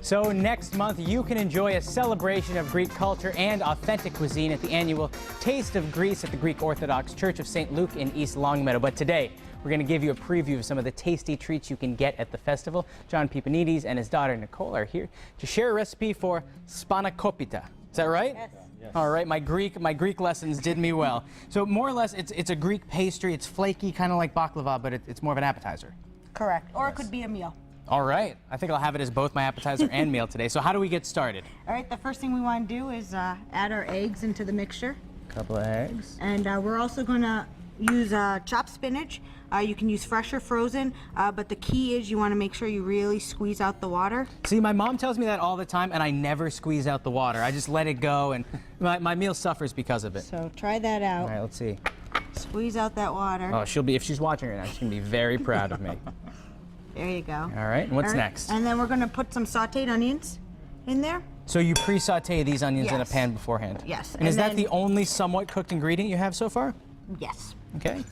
So next month, you can enjoy a celebration of Greek culture and authentic cuisine at the annual Taste of Greece at the Greek Orthodox Church of St. Luke in East Longmeadow. But today, we're going to give you a preview of some of the tasty treats you can get at the festival. John Pipanides and his daughter Nicole are here to share a recipe for Spanakopita. Is that right? Yes. Yes. All right, my Greek lessons did me well. So more or less, it's a Greek pastry. It's flaky, kind of like baklava, but it's more of an appetizer. Correct. Or it could be a meal. All right. I think I'll have it as both my appetizer and meal today. So how do we get started? All right, the first thing we want to do is add our eggs into the mixture. Couple of eggs. And we're also going to use chopped spinach. You can use fresh or frozen, but the key is you want to make sure you really squeeze out the water. See, my mom tells me that all the time, and I never squeeze out the water. I just let it go, and my meal suffers because of it. So try that out. All right, let's see. Squeeze out that water. Oh, if she's watching right now, she's going to be very proud of me. There you go. All right, and what's next? And then we're going to put some sauteed onions in there. So you pre-saute these onions in a pan beforehand? Yes. And is that the only somewhat cooked ingredient you have so far? Yes. Okay.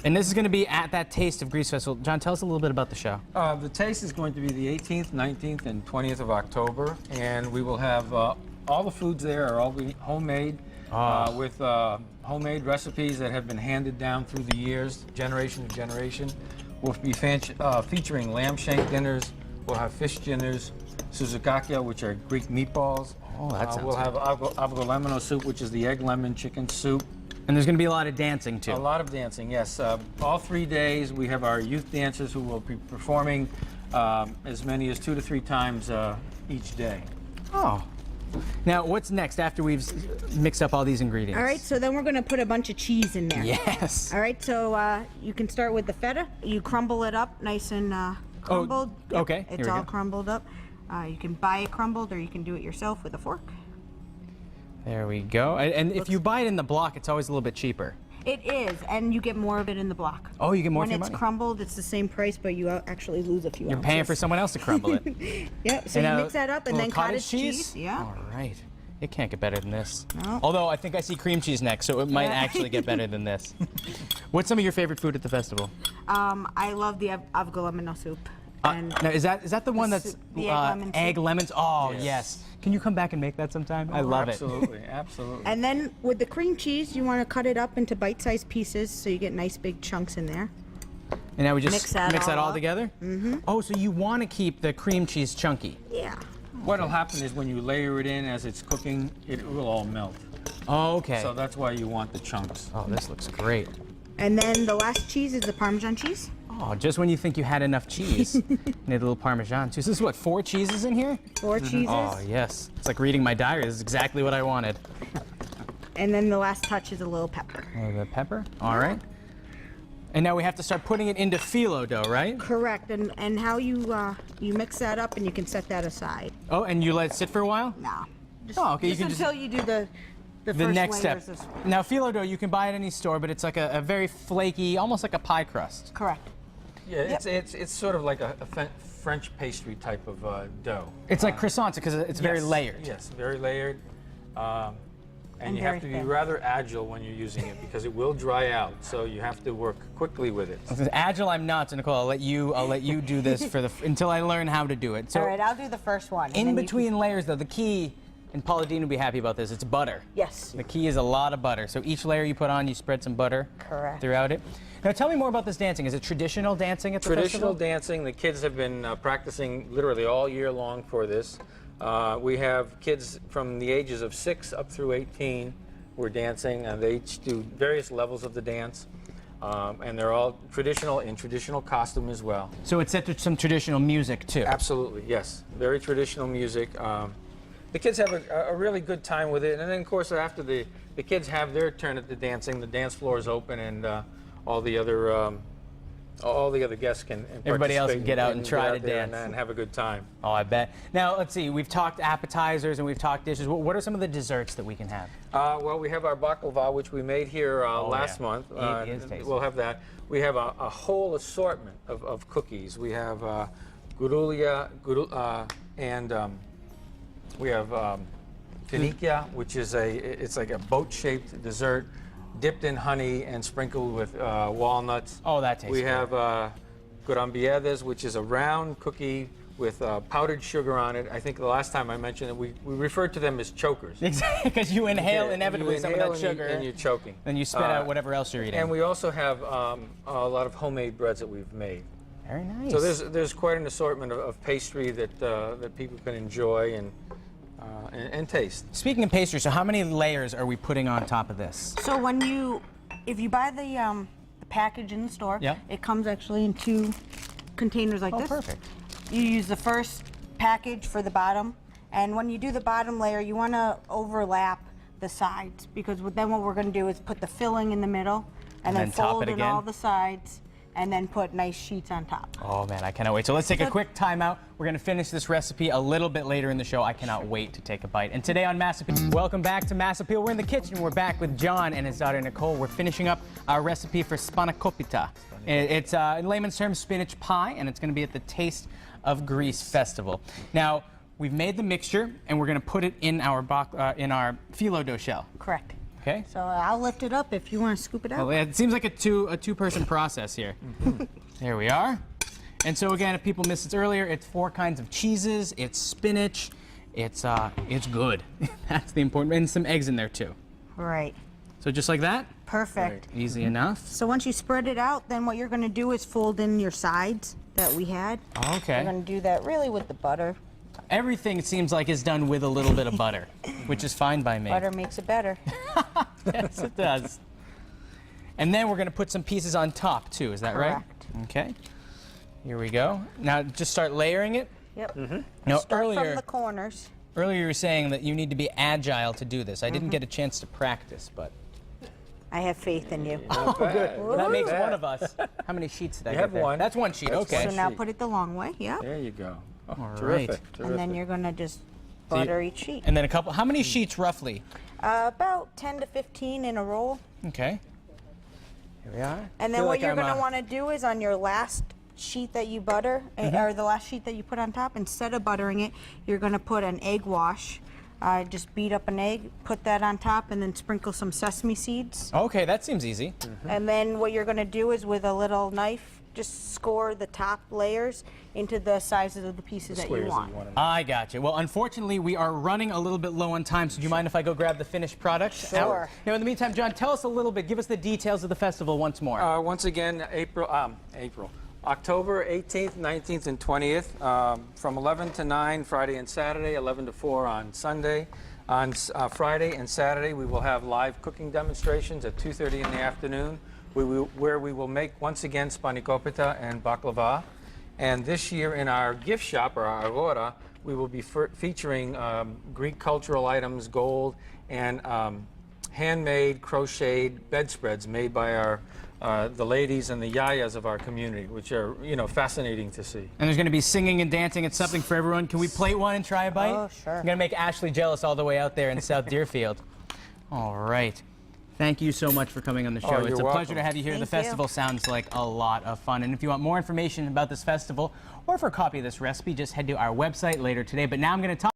And this is going to be at that Taste of Greece Festival. John, tell us a little bit about the show. The taste is going to be the 18th, 19th, and 20th of October, and we will have all the foods there are all homemade with homemade recipes that have been handed down through the years, generation to generation. We'll be featuring lamb shank dinners. We'll have fish dinners, souzoukakia, which are Greek meatballs. Oh, that sounds We'll have avgolemino soup, which is the egg lemon chicken soup. And there's going to be a lot of dancing, too. A lot of dancing, yes. All 3 days, we have our youth dancers who will be performing as many as 2 to 3 times each day. Oh. Now, what's next after we've mixed up all these ingredients? All right, so then we're going to put a bunch of cheese in there. Yes. All right, so you can start with the feta. You crumble it up nice and crumbled. Oh, okay. It's all crumbled up. You can buy it crumbled, or you can do it yourself with a fork. There we go. And if you buy it in the block, it's always a little bit cheaper. It is, and you get more of it in the block. Oh, you get more for your money. When it's crumbled, it's the same price, but you actually lose a few You're ounces. paying for someone else to crumble it. Yep, so you mix that up, and then cottage cheese. Yeah. All right. It can't get better than this. No. Although I think I see cream cheese next, so it might actually get better than this. What's some of your favorite food at the festival? I love the avgolemino soup. Now, is that the one that's the egg lemons? Oh, Yes. yes. Can you come back and make that sometime? I love Absolutely, absolutely. And then with the cream cheese, you want to cut it up into bite-sized pieces so you get nice big chunks in there. And now we just mix that all up. together? Mm-hmm. Oh, so you want to keep the cream cheese chunky? Yeah. What'll happen is when you layer it in as it's cooking, it will all melt. Oh, okay. So that's why you want the chunks. Oh, this looks great. And then the last cheese is the Parmesan cheese. Oh, just when you think you had enough cheese, you need a little Parmesan too. So this is what, 4 cheeses in here? 4 cheeses. Oh, yes. It's like reading my diary. This is exactly what I wanted. And then the last touch is a little pepper. Oh, the pepper? All right. And now we have to start putting it into phyllo dough, right? Correct. And how you mix that up, and you can set that aside. Oh, and you let it sit for a while? No. Just, Oh, okay, you can until you do the first next step. layers of... Now, phyllo dough, you can buy it at any store, but it's like a very flaky, almost like a pie crust. Correct. Yeah, it's sort of like a French pastry type of dough. It's like croissants because it's very layered. Yes, very layered. And you very have to be thin. rather agile when you're using it because it will dry out. So you have to work quickly with it. Agile, I'm not, so Nicole. I'll let you do this until I learn how to do it. So all right, I'll do the first one. in between layers, though, the key, and Paula Dean will be happy about this. It's butter. Yes. The key is a lot of butter. So each layer you put on, you spread some butter. Correct. Throughout it. Now tell me more about this dancing. Is it traditional dancing at the Traditional festival? dancing. The kids have been practicing literally all year long for this. We have kids from the ages of 6 up through 18 who are dancing, and they each do various levels of the dance. And they're all traditional, in traditional costume as well. So it's set to some traditional music too? Absolutely, yes. Very traditional music. The kids have a really good time with it. And then, of course, after the kids have their turn at the dancing, the dance floor is open, and all the other guests can Everybody else can get out and try to dance and have a good time. Oh, I bet. Now, let's see. We've talked appetizers and we've talked dishes. What are some of the desserts that we can have? Well, we have our baklava, which we made here last month. It is tasty. We'll have that. We have a whole assortment of cookies. We have gurulia, and we have finikia, which is it's like a boat-shaped dessert, dipped in honey and sprinkled with walnuts. Oh, that tastes We good. have grambiadas, which is a round cookie with powdered sugar on it. I think the last time I mentioned it, we referred to them as chokers. Exactly, because you inhale inevitably some of that and sugar. and you're choking. Then you spit out whatever else you're eating. And we also have a lot of homemade breads that we've made. Very nice. So there's quite an assortment of pastry that people can enjoy and taste. Speaking of pastry, so how many layers are we putting on top of this? So if you buy the package in the store, yeah, it comes actually in 2 containers like this. Perfect. You use the first package for the bottom, and when you do the bottom layer, you want to overlap the sides, because then what we're going to do is put the filling in the middle, and then top fold it in again? all the sides, and then put nice sheets on top. Oh man, I cannot wait. So let's take a quick timeout. We're gonna finish this recipe a little bit later in the show. I cannot wait to take a bite. And today on Mass Appeal, welcome back to Mass Appeal. We're in the kitchen. We're back with John and his daughter Nicole. We're finishing up our recipe for Spanakopita. It's in layman's terms spinach pie, and it's gonna be at the Taste of Greece Festival. Now, we've made the mixture, and we're gonna put it in our phyllo dough shell. Correct. Okay. So I'll lift it up if you want to scoop it out. Well, it seems like a two-person process here. There we are. And so again, if people missed it earlier, it's 4 kinds of cheeses. It's spinach. It's good. That's the important. And some eggs in there too. Right. So just like that. Perfect. Right. Easy enough. So once you spread it out, then what you're going to do is fold in your sides that we had. Okay. We're going to do that really with the butter. Everything, it seems like, is done with a little bit of butter, which is fine by me. Butter makes it better. Yes, it does. And then we're going to put some pieces on top, too. Is that Correct. right? Okay. Here we go. Now, just start layering it. Yep. Now, Start from the corners. earlier you were saying that you need to be agile to do this. I didn't get a chance to practice, but... I have faith in you. Oh, good. Well, that makes one of us. How many sheets did I You get have there? one. That's one sheet, okay. So now put it the long way. Yep. There you go. Oh, All terrific, right. terrific. And then you're going to just butter each sheet. And then a couple, how many sheets roughly? About 10 to 15 in a roll. Okay. Here we are. And then what you're going to want to do is on your last sheet that you butter, or the last sheet that you put on top, instead of buttering it, you're going to put an egg wash. Just beat up an egg, put that on top, and then sprinkle some sesame seeds. Okay, that seems easy. And then what you're going to do is with a little knife, just score the top layers into the sizes of the pieces that you want. I got you. Well, unfortunately, we are running a little bit low on time, so do you mind if I go grab the finished product? Sure. Now, in the meantime, John, tell us a little bit. Give us the details of the festival once more. Once again, October 18th, 19th, and 20th, from 11 to 9 Friday and Saturday, 11 to 4 on Sunday. On Friday and Saturday, we will have live cooking demonstrations at 2:30 in the afternoon, where we will make, once again, Spanakopita and baklava. And this year in our gift shop, or our agora, we will be featuring Greek cultural items, gold, and handmade, crocheted bedspreads made by the ladies and the yayas of our community, which are, fascinating to see. And there's going to be singing and dancing. It's something for everyone. Can we plate one and try a bite? Oh, sure. I'm going to make Ashley jealous all the way out there in South Deerfield. All right. Thank you so much for coming on the show. Oh, it's you're a welcome. pleasure to have you here. Thank The festival sounds like a lot of fun. And if you want more information about this festival or for a copy of this recipe, just head to our website later today. But now I'm going to talk